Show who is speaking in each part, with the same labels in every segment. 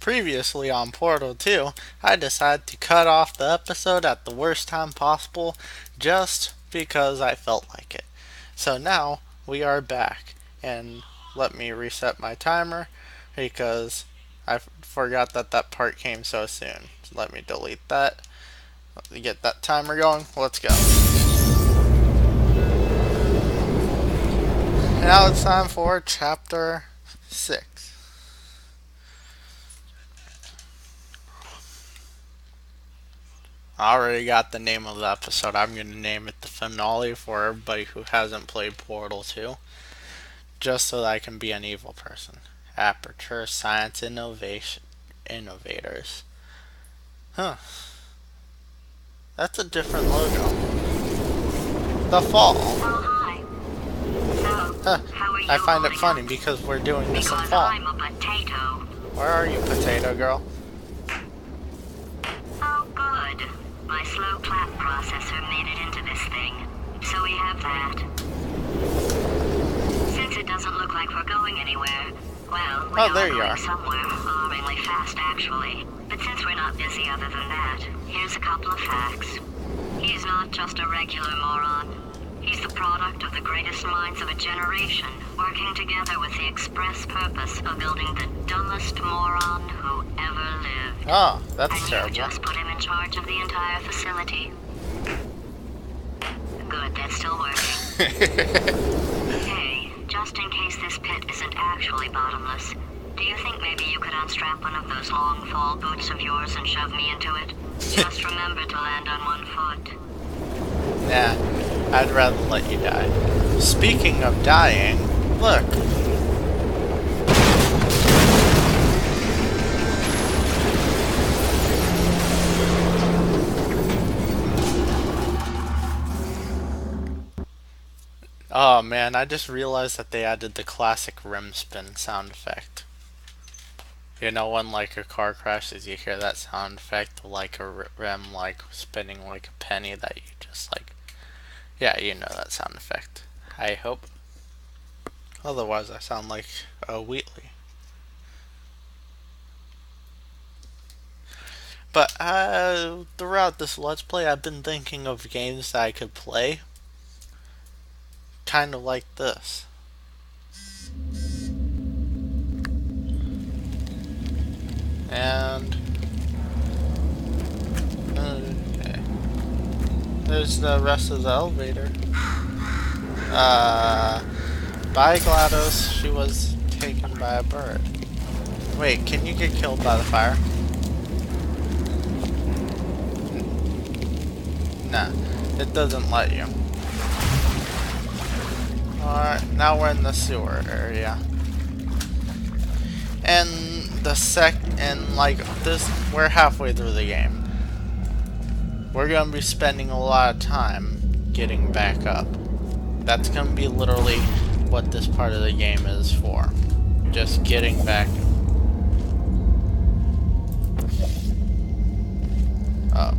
Speaker 1: previously on Portal 2, I decided to cut off the episode at the worst time possible just because I felt like it. So now we are back, and let me reset my timer because I forgot that that part came so soon. So let me delete that. Let me get that timer going. Let's go. Now it's time for Chapter 6. I already got the name of the episode. I'm going to name it the finale for everybody who hasn't played Portal 2, just so that I can be an evil person. Aperture Science Innovators. Huh. That's a different logo. The Fall.
Speaker 2: Oh, hi. So,
Speaker 1: Huh.
Speaker 2: how are you
Speaker 1: I find it
Speaker 2: holding
Speaker 1: funny
Speaker 2: up?
Speaker 1: because we're doing this in
Speaker 2: Because
Speaker 1: fall.
Speaker 2: I'm a potato.
Speaker 1: Where are you, potato girl?
Speaker 2: Oh, good. My slow clap processor made it into this thing. So we have that. Since it doesn't look like we're going anywhere, well, we
Speaker 1: Oh, there you
Speaker 2: going
Speaker 1: are.
Speaker 2: somewhere alarmingly fast, actually. But since we're not busy other than that, here's a couple of facts. He's not just a regular moron. He's the product of the greatest minds of a generation, working together with the express purpose of building the dumbest moron who ever lived.
Speaker 1: Oh, that's
Speaker 2: And you
Speaker 1: terrible.
Speaker 2: just put him in charge of the entire facility. Good, that's still working. Hey, just in case this pit isn't actually bottomless, do you think maybe you could unstrap one of those long fall boots of yours and shove me into it? Just remember to land on one foot.
Speaker 1: Nah, I'd rather let you die. Speaking of dying, look. Oh man, I just realized that they added the classic rim spin sound effect. You know, when like a car crashes, you hear that sound effect, like a rim like spinning like a penny that you just like. Yeah, you know that sound effect. I hope. Otherwise, I sound like a Wheatley. But throughout this Let's Play, I've been thinking of games that I could play, kind of like this. And okay. There's the rest of the elevator. Bye GLaDOS, she was taken by a bird. Wait, can you get killed by the fire? Nah, it doesn't let you. Alright, now we're in the sewer area. And like this, we're halfway through the game. We're gonna be spending a lot of time getting back up. That's gonna be literally what this part of the game is for. Just getting back up.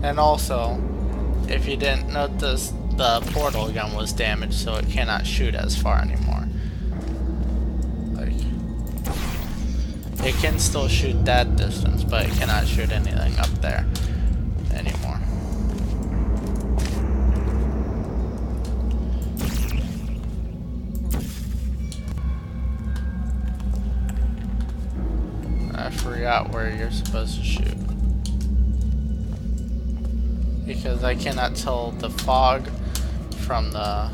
Speaker 1: And also, if you didn't notice, the portal gun was damaged, so it cannot shoot as far anymore. Like, it can still shoot that distance, but it cannot shoot anything up there anymore. I forgot where you're supposed to shoot. Because I cannot tell the fog from the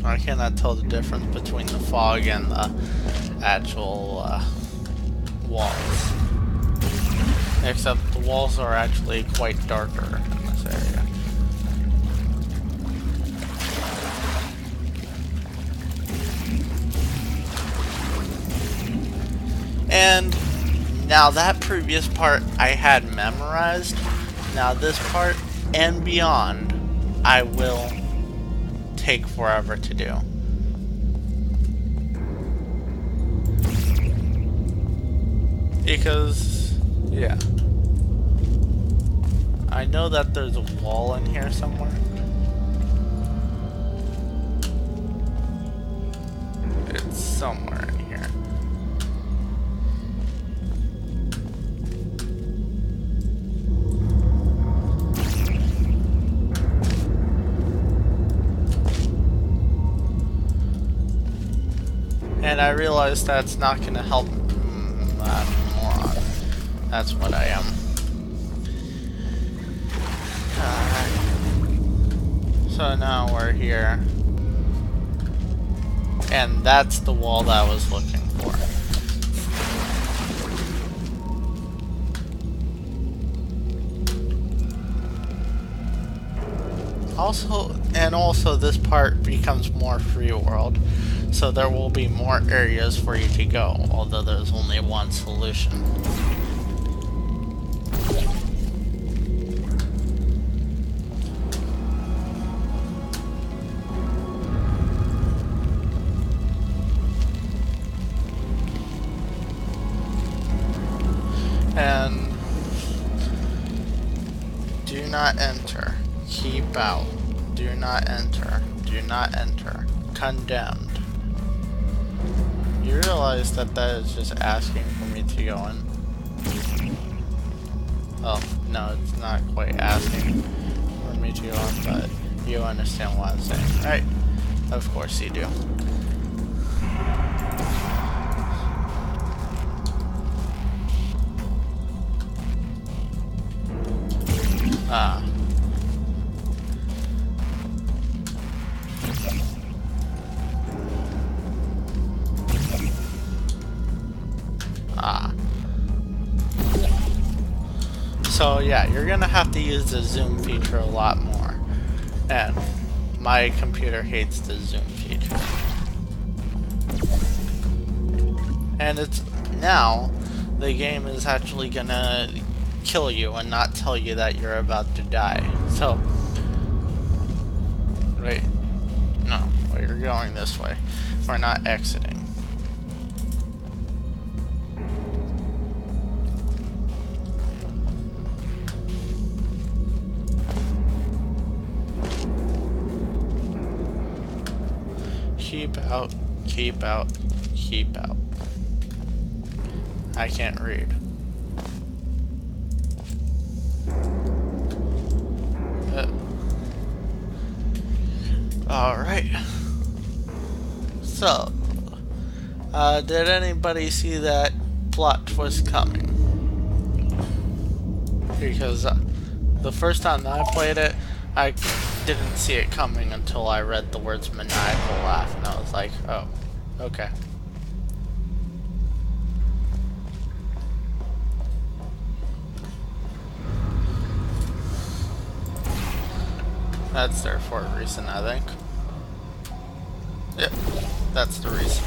Speaker 1: I cannot tell the difference between the fog and the actual walls. Except the walls are actually quite darker in this area. And now that previous part I had memorized. Now this part and beyond I will take forever to do. Because, yeah. I know that there's a wall in here somewhere. somewhere in here. And I realize that's not going to help. I'm a moron. That's what I am. So now we're here. And that's the wall that I was looking for. Also this part becomes more free world. So there will be more areas for you to go, although there's only one solution. And do not enter. Keep out. Do not enter. Do not enter. Condemned. You realize that that is just asking for me to go in? Oh, no, it's not quite asking for me to go in, but you understand what I'm saying, right? Of course you do. Ah. Ah. So yeah, you're gonna have to use the zoom feature a lot more. And my computer hates the zoom feature. And it's now the game is actually gonna kill you and not tell you that you're about to die. So wait. No, we're going this way. We're not exiting. Keep out, keep out, keep out. I can't read. Alright. So, did anybody see that plot twist coming? Because the first time that I played it, I didn't see it coming until I read the words maniacal laugh, and I was like, oh, okay. That's there for a reason, I think. Yep, that's the reason.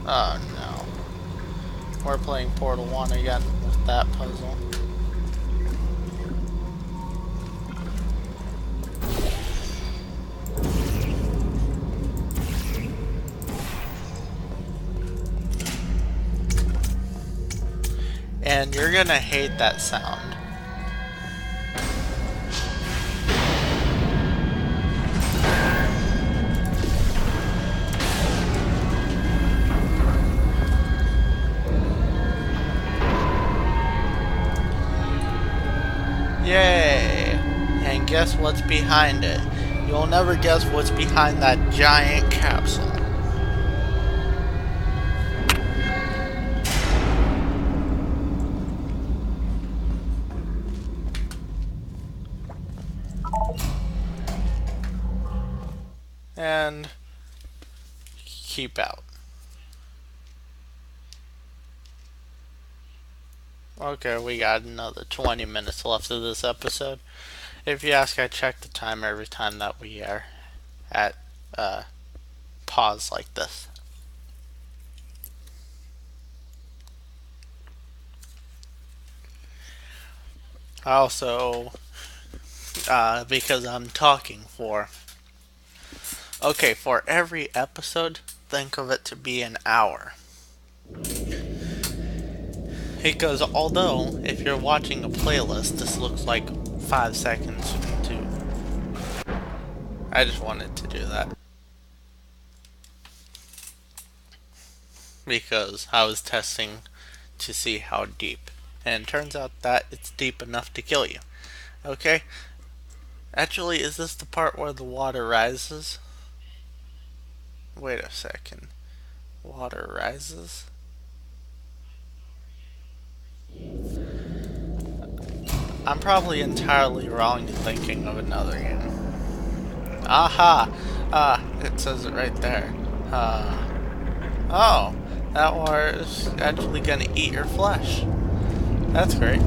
Speaker 1: Oh no. We're playing Portal 1 again with that puzzle. And you're gonna hate that sound. Yay! And guess what's behind it? You'll never guess what's behind that giant capsule. And keep out. Okay, we got another 20 minutes left of this episode. If you ask, I check the timer every time that we are at pause like this. Also, because I'm talking for... Okay, for every episode, think of it to be an hour. Because although, if you're watching a playlist, this looks like 5 seconds into... I just wanted to do that. Because I was testing to see how deep. And it turns out that it's deep enough to kill you. Okay? Actually, is this the part where the water rises? Wait a second. Water rises? I'm probably entirely wrong in thinking of another game. Aha! It says it right there. Oh, that water is actually gonna eat your flesh. That's great.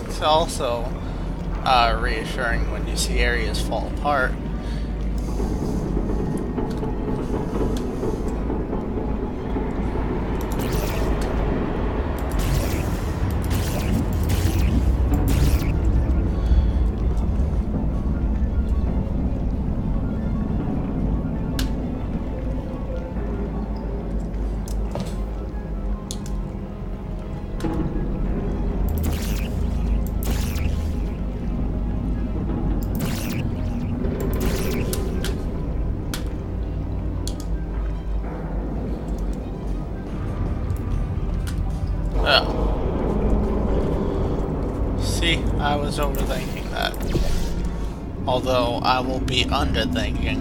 Speaker 1: It's also reassuring when you see areas fall apart. See, I was overthinking that. Although I will be underthinking.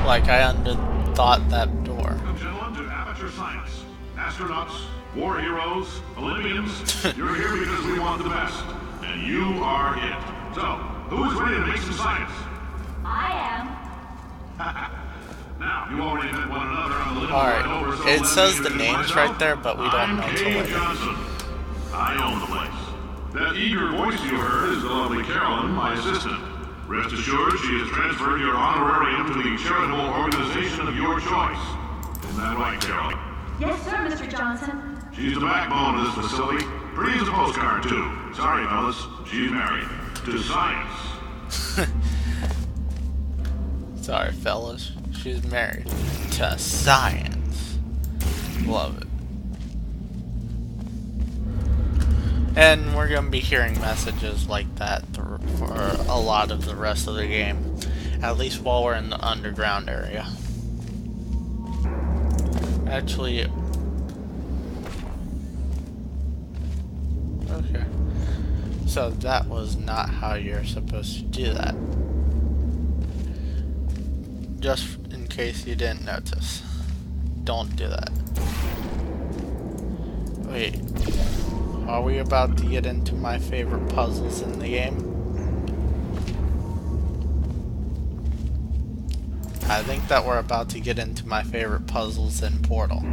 Speaker 1: Like I underthought that door.
Speaker 3: Welcome, gentlemen, to Aperture Science. Astronauts, war heroes, Olympians, you're here because we want the best. And you are it. So, who is ready to make some science?
Speaker 2: I am.
Speaker 3: Now, you already met one another on the little
Speaker 1: Alright,
Speaker 3: right over, so
Speaker 1: it
Speaker 3: let
Speaker 1: says
Speaker 3: me
Speaker 1: the
Speaker 3: introduce
Speaker 1: names
Speaker 3: myself.
Speaker 1: right there, but we don't know
Speaker 3: I'm
Speaker 1: till
Speaker 3: Cave
Speaker 1: later.
Speaker 3: Johnson. I own the place. That eager voice you heard is the lovely Carolyn, my assistant. Rest assured, she has transferred your honorarium to the charitable organization of your choice. Isn't that right, Carolyn?
Speaker 4: Yes, sir, Mr. Johnson.
Speaker 3: She's the backbone of this facility. Pretty as a postcard, too. Sorry, fellas. She's married. To science.
Speaker 1: Sorry, fellas. She's married to science. Love it. And we're going to be hearing messages like that for a lot of the rest of the game. At least while we're in the underground area. Actually... Okay. So that was not how you're supposed to do that. Just in case you didn't notice. Don't do that. Wait. Are we about to get into my favorite puzzles in the game? I think that we're about to get into my favorite puzzles in Portal.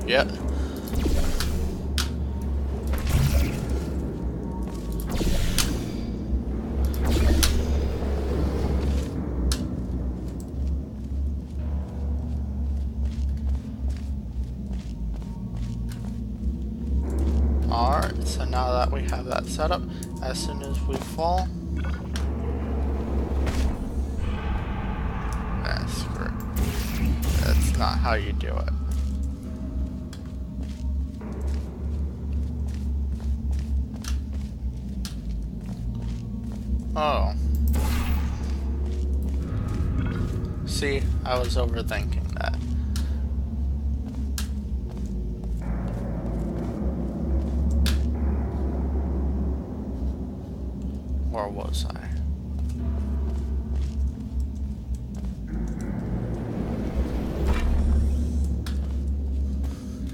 Speaker 1: Yep. Alright, so now that we have that set up, as soon as we fall... That's great. That's not how you do it. Oh. See, I was overthinking that. Or was I?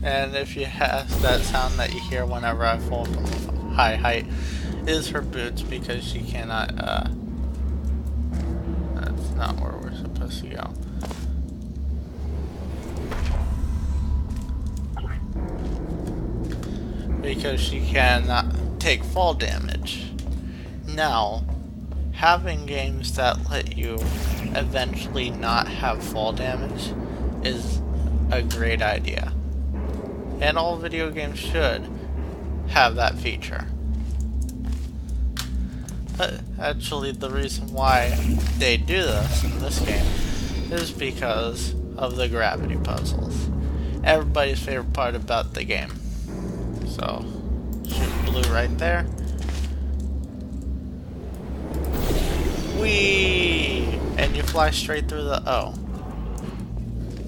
Speaker 1: And if you have that sound that you hear whenever I fall from a high height, is her boots, because she cannot, that's not where we're supposed to go. Because she cannot take fall damage. Now, having games that let you eventually not have fall damage is a great idea. And all video games should have that feature. But actually, the reason why they do this in this game is because of the gravity puzzles. Everybody's favorite part about the game. So, shoot blue right there. Whee! And you fly straight through the O.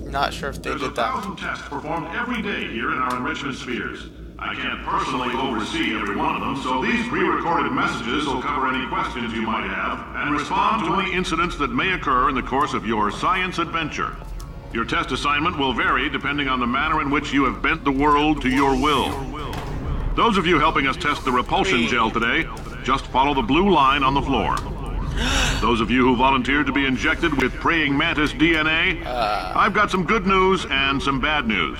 Speaker 1: Not sure if they
Speaker 3: There's
Speaker 1: did that.
Speaker 3: 1,000 tests performed every day here in our enrichment spheres. I can't personally oversee every one of them, so these pre-recorded messages will cover any questions you might have and respond to any incidents that may occur in the course of your science adventure. Your test assignment will vary depending on the manner in which you have bent the world to your will. Those of you helping us test the repulsion gel today, just follow the blue line on the floor. Those of you who volunteered to be injected with praying mantis DNA, I've got some good news and some bad news.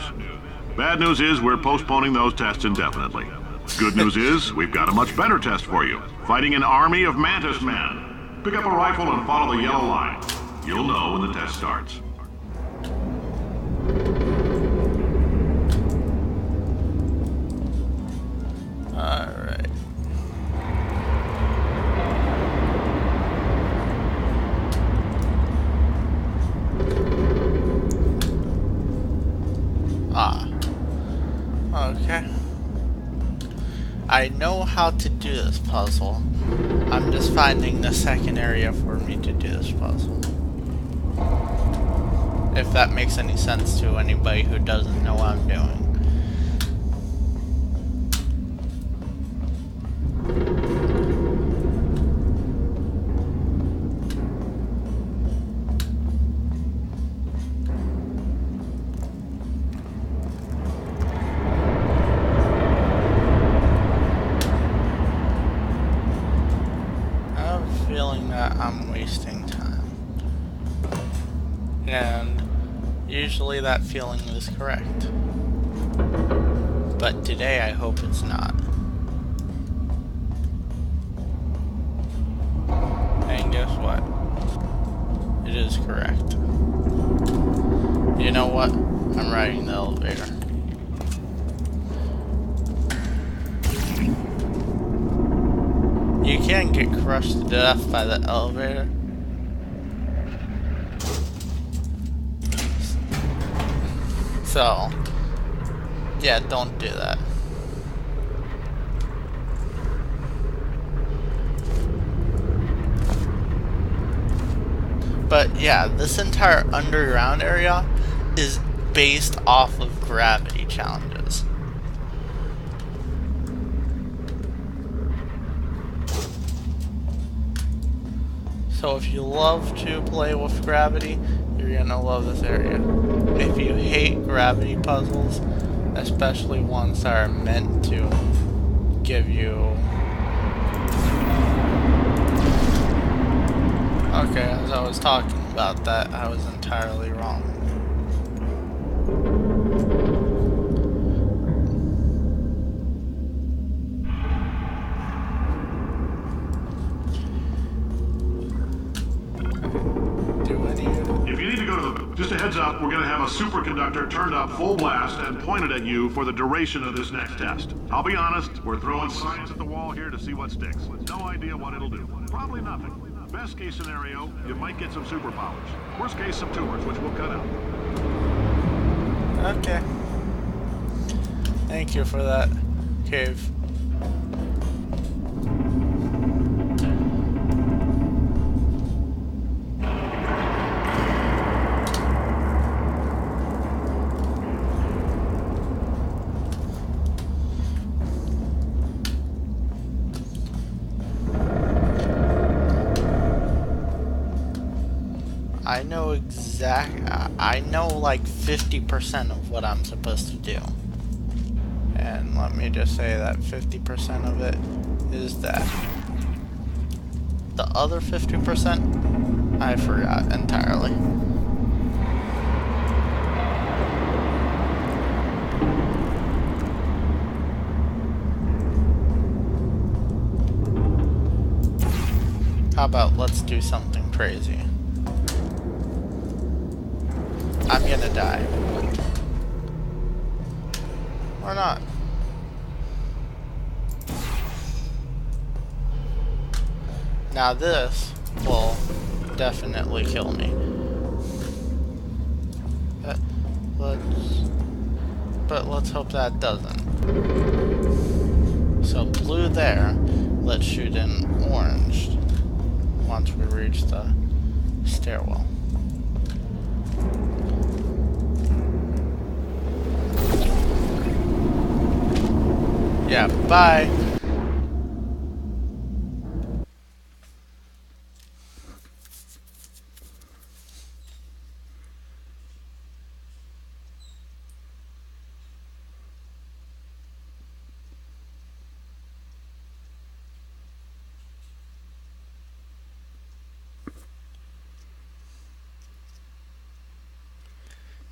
Speaker 3: Bad news is we're postponing those tests indefinitely. Good news is we've got a much better test for you. Fighting an army of mantis men. Pick up a rifle and follow the yellow line. You'll know when the test starts.
Speaker 1: Alright. Okay. I know how to do this puzzle. I'm just finding the second area for me to do this puzzle. If that makes any sense to anybody who doesn't know what I'm doing. I'm wasting time. And usually that feeling is correct. But today I hope it's not. And guess what? It is correct. You know what? I'm riding the elevator. You can get crushed to death by the elevator. So, yeah, don't do that. But yeah, this entire underground area is based off of gravity challenges. So if you love to play with gravity, you're gonna love this area. If you hate gravity puzzles, especially ones that are meant to give you... Okay, as I was talking about that, I was entirely wrong.
Speaker 3: Just a heads up, we're going to have a superconductor turned up full blast and pointed at you for the duration of this next test. I'll be honest, we're throwing science at the wall here to see what sticks. No idea what it'll do. Probably nothing. Best case scenario, you might get some superpowers. Worst case, some tumors, which we'll cut out.
Speaker 1: Okay. Thank you for that, Cave. I know like 50% of what I'm supposed to do. And let me just say that 50% of it is that. The other 50%, I forgot entirely. How about let's do something crazy? I'm gonna die. Or not. Now this will definitely kill me. But let's hope that doesn't. So blue there. Let's shoot in orange once we reach the stairwell. Yeah, bye.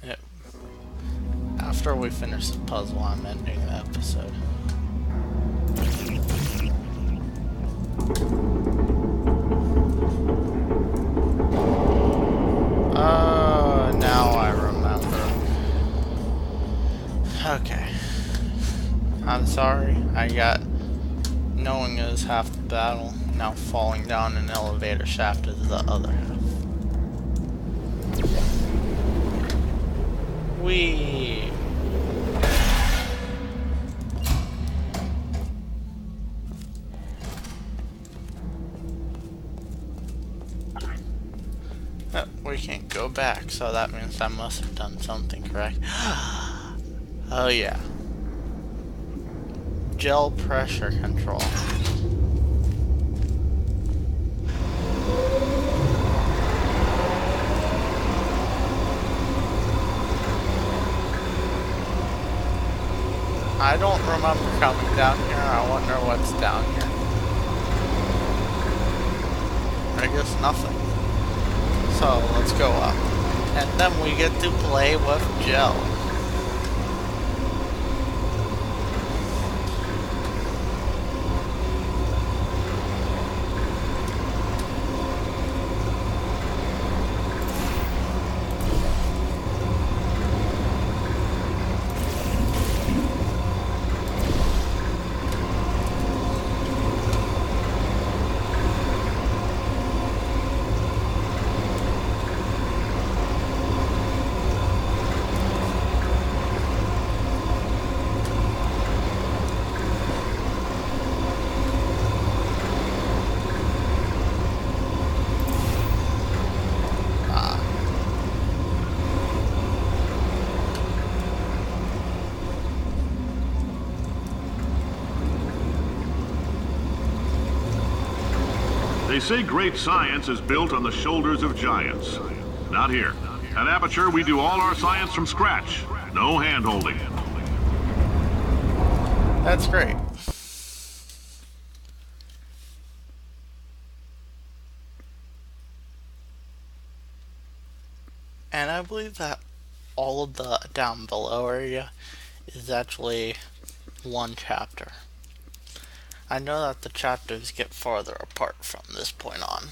Speaker 1: Yeah. After we finish the puzzle, I'm ending the episode. Oh, now I remember. Okay. I'm sorry. Knowing is half the battle. Now falling down an elevator shaft is the other half. Whee! We can't go back, so that means I must have done something correct. Oh yeah. Gel pressure control. I don't remember coming down here. I wonder what's down here. I guess nothing. So let's go up. And then we get to play with gel.
Speaker 3: They say great science is built on the shoulders of giants. Not here. At Aperture, we do all our science from scratch. No hand-holding.
Speaker 1: That's great. And I believe that all of the down below area is actually one chapter. I know that the chapters get farther apart from this point on.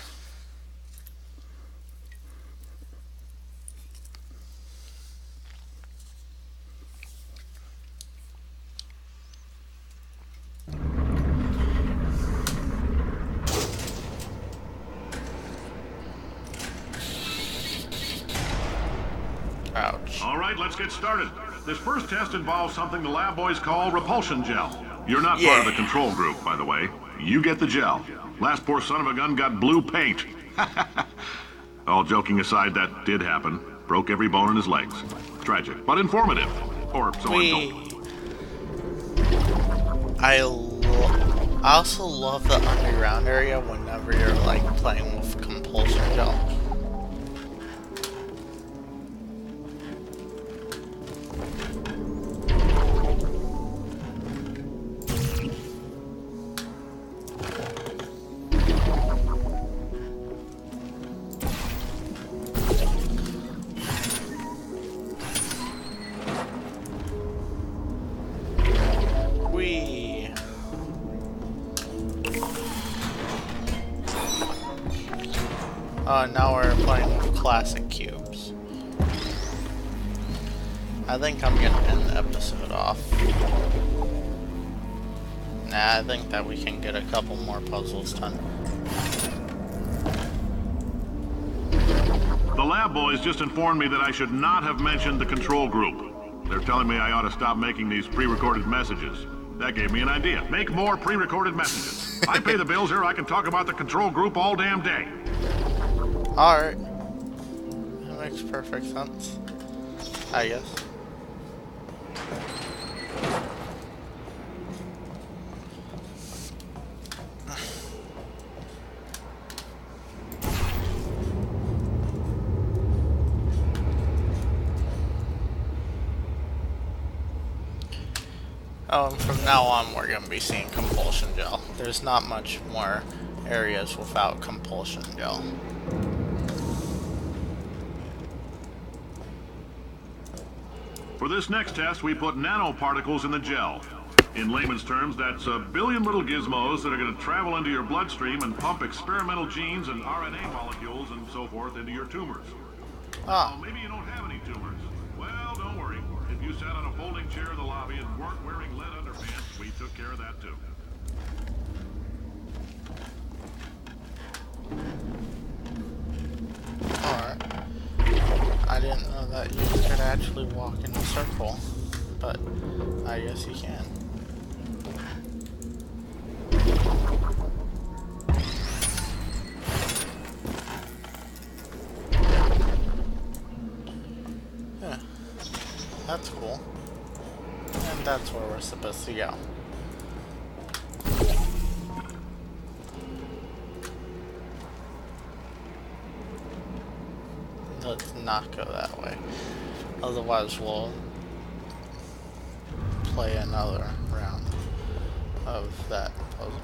Speaker 1: Ouch.
Speaker 3: All right, let's get started. This first test involves something the lab boys call repulsion gel. You're not part of the control group, by the way. You get the gel. Last poor son of a gun got blue paint. All joking aside, that did happen. Broke every bone in his legs. Tragic, but informative. Or so I'm told.
Speaker 1: I also love the underground area whenever you're like playing with compulsion gel. Now we're playing with classic cubes. I think I'm gonna end the episode off. Nah, I think that we can get a couple more puzzles done.
Speaker 3: The lab boys just informed me that I should not have mentioned the control group. They're telling me I ought to stop making these pre-recorded messages. That gave me an idea. Make more pre-recorded messages. I pay the bills here, I can talk about the control group all damn day.
Speaker 1: Alright. That makes perfect sense, I guess. Oh, and from now on we're going to be seeing compulsion gel. There's not much more areas without compulsion gel.
Speaker 3: For this next test, we put nanoparticles in the gel. In layman's terms, that's a billion little gizmos that are going to travel into your bloodstream and pump experimental genes and RNA molecules and so forth into your tumors.
Speaker 1: Ah.
Speaker 3: Well, maybe you don't have any tumors. Well, don't worry. If you sat on a folding chair in the lobby and weren't wearing lead underpants, we took care of that too.
Speaker 1: Alright. I didn't know that you could actually walk in a circle, but I guess you can. Yeah, that's cool. And that's where we're supposed to go. Let's not go that way. Otherwise we'll play another round of that puzzle.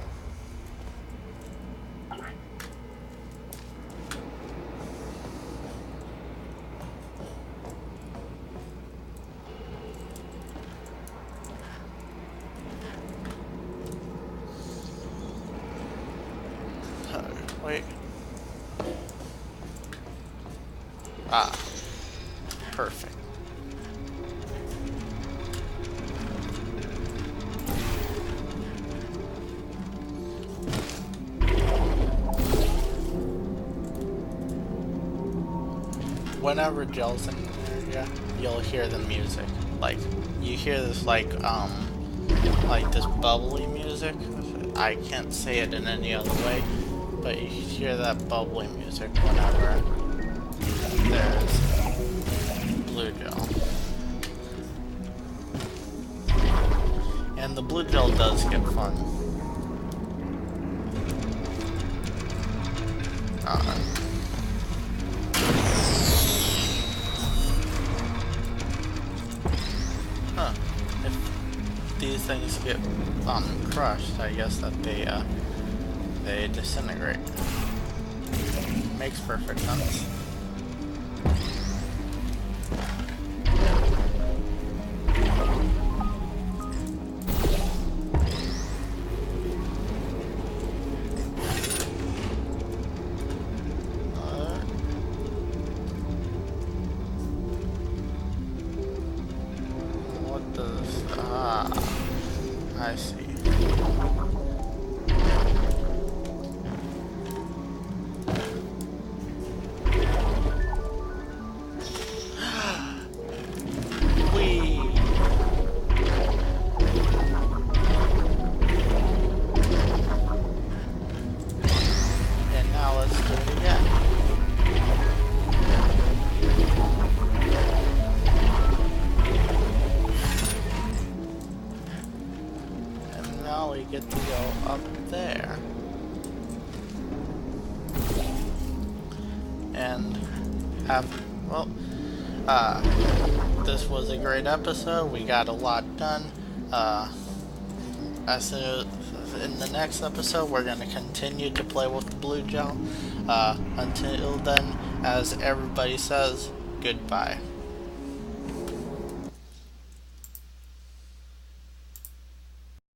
Speaker 1: Wait. Ah, perfect. Whenever gel's in an area, you'll hear the music. Like, you hear this like this bubbly music. I can't say it in any other way, but you hear that bubbly music whenever there's blue gel. And the blue gel does get fun. If these things get crushed, I guess that they disintegrate. Makes perfect sense. What does... I see. And now let's do it again. And now we get to go up there. And this was a great episode. We got a lot done. As soon as in the next episode, we're going to continue to play with the blue gel. Until then, as everybody says, goodbye.